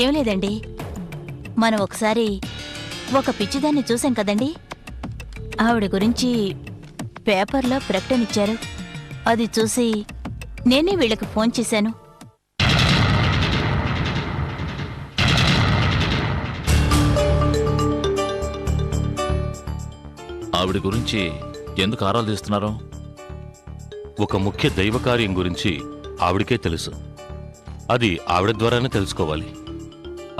ఏం లేదండి, మనం ఒకసారి ఒక పిచ్చిదాన్ని చూసాం కదండి. ఆవిడ గురించి పేపర్లో ప్రకటనిచ్చారు. అది చూసి నేనే వీళ్ళకి ఫోన్ చేశాను. ఆవిడ గురించి ఎందుకు ఆరాలు తీస్తున్నారు? ఒక ముఖ్య దైవ కార్యం గురించి ఆవిడకే తెలుసు. అది ఆవిడ ద్వారానే తెలుసుకోవాలి.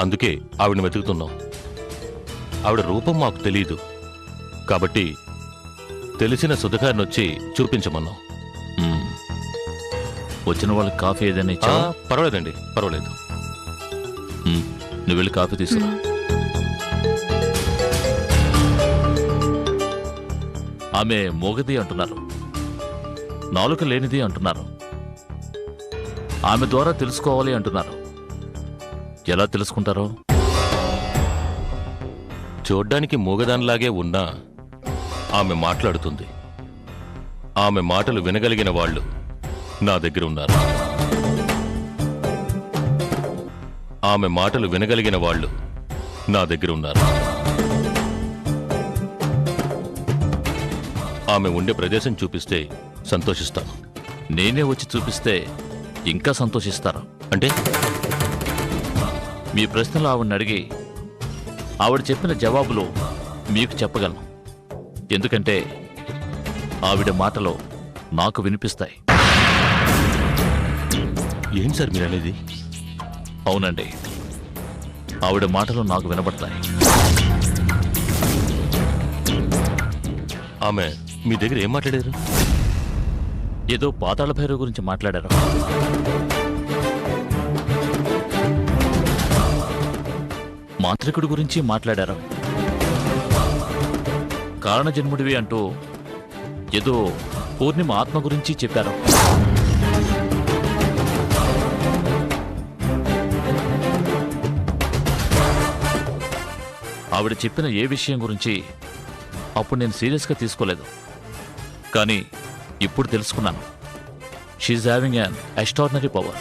అందుకే ఆవిడని వెతుకుతున్నాం. ఆవిడ రూపం మాకు తెలియదు కాబట్టి తెలిసిన సుధగారిని వచ్చి చూపించమన్నాం. వచ్చిన వాళ్ళకి కాఫీ ఏదైనా ఇచ్చా? పర్వాలేదండి, పర్వాలేదు. నువ్వు వెళ్ళి కాఫీ తీసుకురా. ఆమె మోగది అంటున్నారు, నాలుక లేనిది అంటున్నారు, ఆమె ద్వారా తెలుసుకోవాలి అంటున్నారు. ఎలా తెలుసుకుంటారో? చూడ్డానికి మూగదానిలాగే ఉన్నా ఆమె మాట్లాడుతుంది. ఆమె మాటలు వినగలిగిన వాళ్ళు నా దగ్గర ఉన్నారు. ఆమె మాటలు వినగలిగిన వాళ్ళు నా దగ్గర ఉన్నారు. ఆమె ఉండే ప్రదేశం చూపిస్తే సంతోషిస్తాను. నేనే వచ్చి చూపిస్తే ఇంకా సంతోషిస్తారు. అంటే మీ ప్రశ్నలు ఆవిడని అడిగి ఆవిడ చెప్పిన జవాబులు మీకు చెప్పగలను. ఎందుకంటే ఆవిడ మాటలు నాకు వినిపిస్తాయి. ఏం సార్ మీరు అనేది? అవునండి, ఆవిడ మాటలు నాకు వినబడతాయి. ఆమె మీ దగ్గర ఏం మాట్లాడారు? ఏదో పాతాళ భైరవ గురించి మాట్లాడారు. మాంత్రికుడి గురించి మాట్లాడారు. కారణజన్ముడివి అంటూ ఏదో పూర్ణిమ ఆత్మ గురించి చెప్పారు. ఆవిడ చెప్పిన ఏ విషయం గురించి అప్పుడు నేను సీరియస్గా తీసుకోలేదు, కానీ ఇప్పుడు తెలుసుకున్నాను. She having an extraordinary power.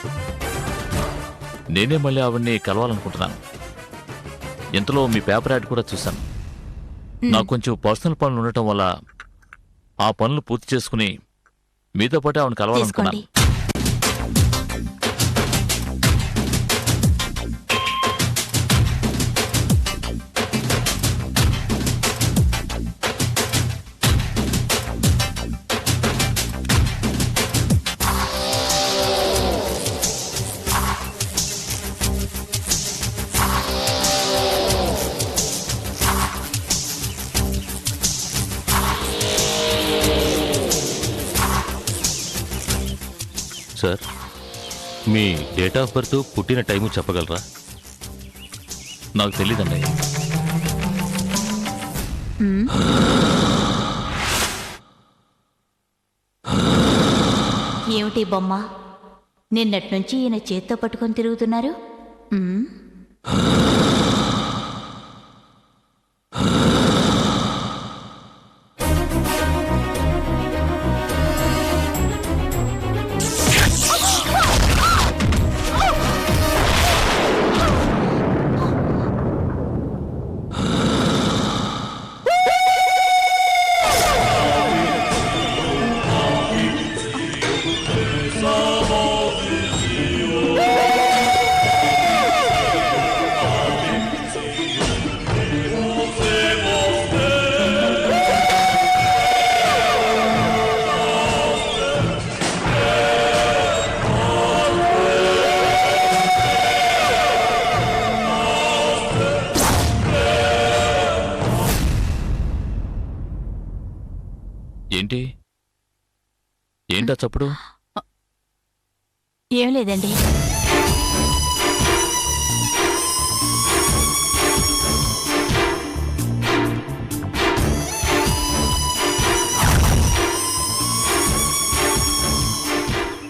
నేనే మళ్ళీ ఆవిడ్ని కలవాలనుకుంటున్నాను. ఇంతలో మీ పేపర్ యాడ్ కూడా చూశాను. నాకు కొంచెం పర్సనల్ పనులు ఉండటం వల్ల ఆ పనులు పూర్తి చేసుకుని మీతో పాటు ఆవిడని కలవాలనుకున్నాను. సార్, మీ డేట్ ఆఫ్ బర్త్, పుట్టిన టైము చెప్పగలరా? నాకు తెలీదండి. ఏమిటి బొమ్మ, నిన్నటి నుంచి ఈయన చేత్తో పట్టుకొని తిరుగుతున్నారు? ఏంటి ఏంటా చప్పుడు? ఏం లేదండి.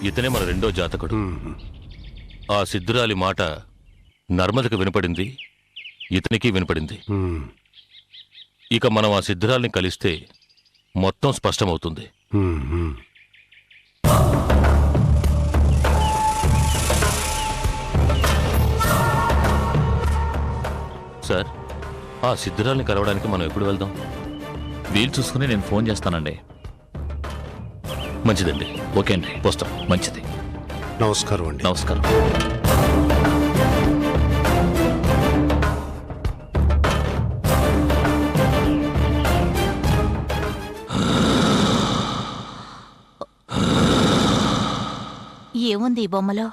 ఇతనే మన రెండో జాతకుడు. ఆ సిద్ధురాలి మాట నర్మదకు వినపడింది, ఇతనికి వినపడింది. ఇక మనం ఆ సిద్ధురాల్ని కలిస్తే మొత్తం స్పష్టమవుతుంది. సార్ ఆ సిద్ధురాల్ని కలవడానికి మనం ఎప్పుడు వెళ్దాం? వీలు చూసుకుని నేను ఫోన్ చేస్తానండి. మంచిదండి. ఓకే అండి, వస్తాం. మంచిది. నమస్కారం అండి. నమస్కారం. ఏముంది ఈ బొమ్మలో?